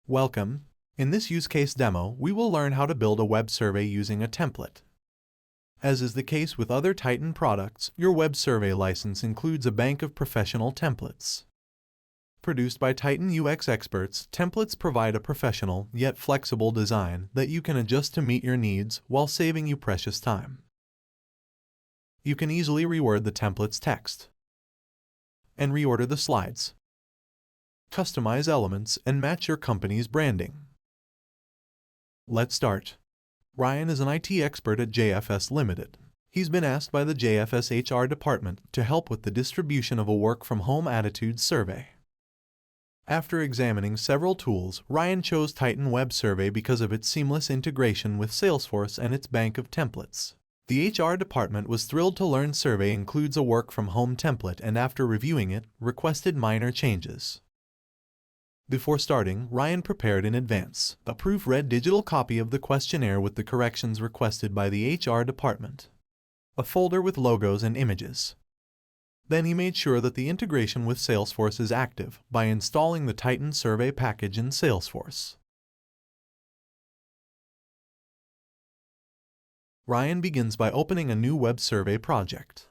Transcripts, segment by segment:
Welcome. In this use case demo, we will learn how to build a web survey using a template. As is the case with other Titan products, your web survey license includes a bank of professional templates. Produced by Titan UX experts, templates provide a professional yet flexible design that you can adjust to meet your needs while saving you precious time. You can easily reword the template's text and reorder the slides. Customize elements and match your company's branding. Let's start. Ryan is an IT expert at JFS Limited. He's been asked by the JFS HR department to help with the distribution of a work-from-home attitude survey. After examining several tools, Ryan chose Titan Web Survey because of its seamless integration with Salesforce and its bank of templates. The HR department was thrilled to learn Survey includes a work-from-home template and after reviewing it, requested minor changes. Before starting, Ryan prepared in advance a proofread digital copy of the questionnaire with the corrections requested by the HR department, a folder with logos and images. Then he made sure that the integration with Salesforce is active by installing the Titan Survey package in Salesforce. Ryan begins by opening a new web survey project.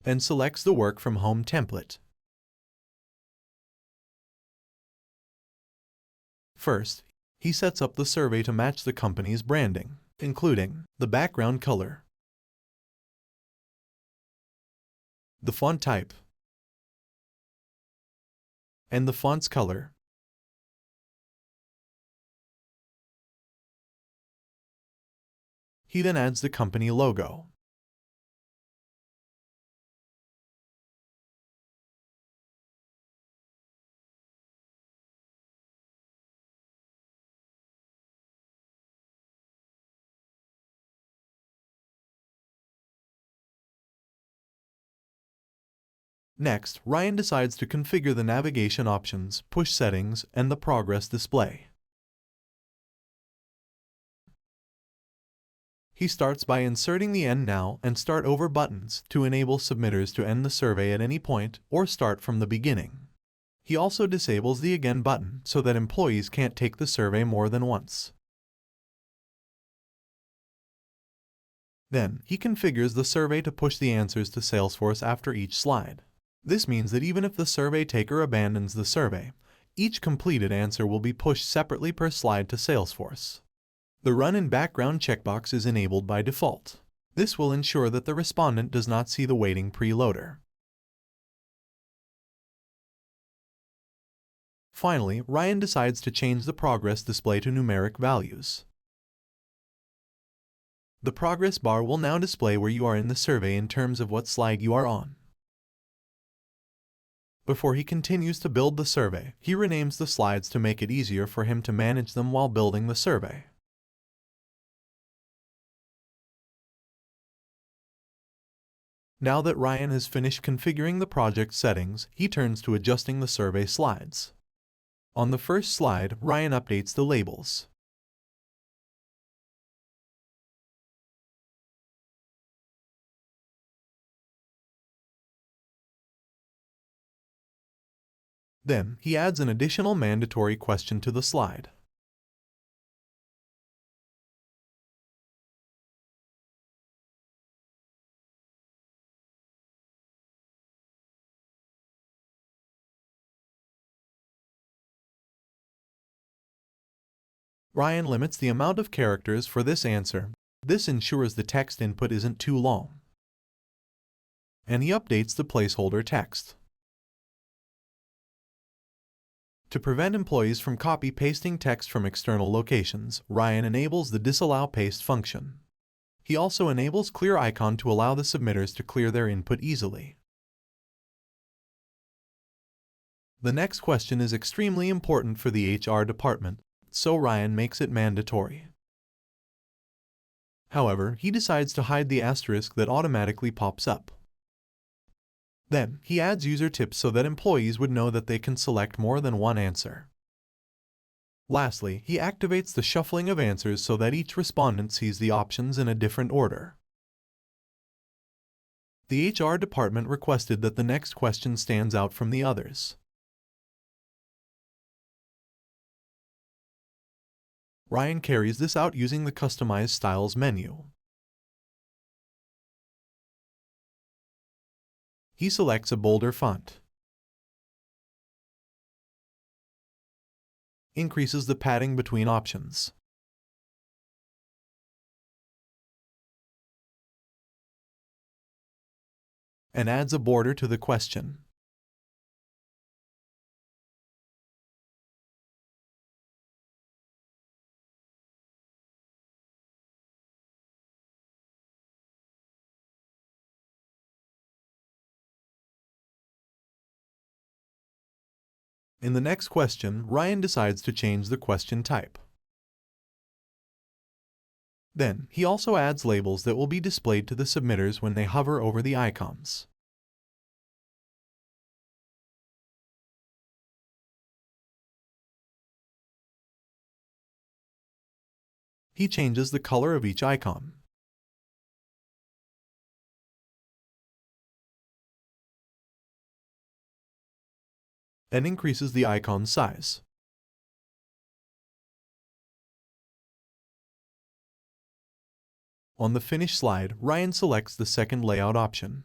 And selects the work-from-home template. First, he sets up the survey to match the company's branding, including the background color, the font type, and the font's color. He then adds the company logo. Next, Ryan decides to configure the navigation options, push settings, and the progress display. He starts by inserting the End Now and Start Over buttons to enable submitters to end the survey at any point or start from the beginning. He also disables the Again button so that employees can't take the survey more than once. Then, he configures the survey to push the answers to Salesforce after each slide. This means that even if the survey taker abandons the survey, each completed answer will be pushed separately per slide to Salesforce. The Run in Background checkbox is enabled by default. This will ensure that the respondent does not see the waiting preloader. Finally, Ryan decides to change the progress display to numeric values. The progress bar will now display where you are in the survey in terms of what slide you are on. Before he continues to build the survey, he renames the slides to make it easier for him to manage them while building the survey. Now that Ryan has finished configuring the project settings, he turns to adjusting the survey slides. On the first slide, Ryan updates the labels. Then, he adds an additional mandatory question to the slide. Ryan limits the amount of characters for this answer. This ensures the text input isn't too long. And he updates the placeholder text. To prevent employees from copy-pasting text from external locations, Ryan enables the Disallow Paste function. He also enables Clear Icon to allow the submitters to clear their input easily. The next question is extremely important for the HR department, so Ryan makes it mandatory. However, he decides to hide the asterisk that automatically pops up. Then, he adds user tips so that employees would know that they can select more than one answer. Lastly, he activates the shuffling of answers so that each respondent sees the options in a different order. The HR department requested that the next question stands out from the others. Ryan carries this out using the Customize Styles menu. He selects a bolder font, increases the padding between options, and adds a border to the question. In the next question, Ryan decides to change the question type. Then, he also adds labels that will be displayed to the submitters when they hover over the icons. He changes the color of each icon. And increases the icon size. On the Finish slide, Ryan selects the second layout option.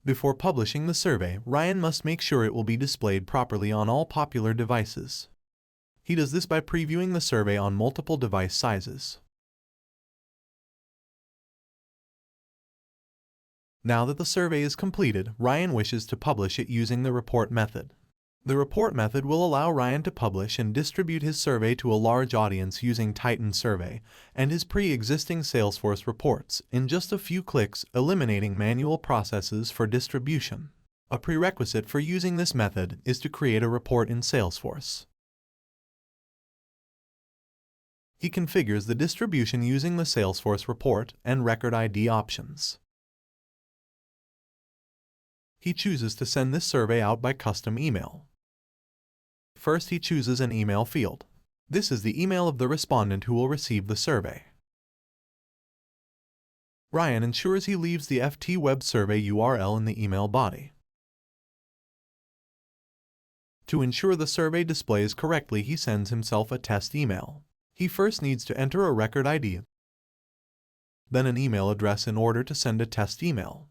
Before publishing the survey, Ryan must make sure it will be displayed properly on all popular devices. He does this by previewing the survey on multiple device sizes. Now that the survey is completed, Ryan wishes to publish it using the report method. The report method will allow Ryan to publish and distribute his survey to a large audience using Titan Survey and his pre-existing Salesforce reports in just a few clicks, eliminating manual processes for distribution. A prerequisite for using this method is to create a report in Salesforce. He configures the distribution using the Salesforce report and record ID options. He chooses to send this survey out by custom email. First, he chooses an email field. This is the email of the respondent who will receive the survey. Ryan ensures he leaves the FT web survey URL in the email body. To ensure the survey displays correctly, he sends himself a test email. He first needs to enter a record ID, then an email address in order to send a test email.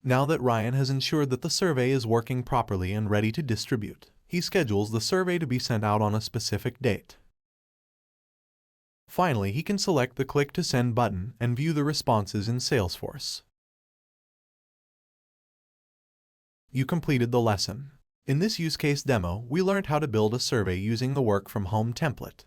Now that Ryan has ensured that the survey is working properly and ready to distribute, he schedules the survey to be sent out on a specific date. Finally, he can select the Click to Send button and view the responses in Salesforce. You completed the lesson. In this use case demo, we learned how to build a survey using the Work from Home template.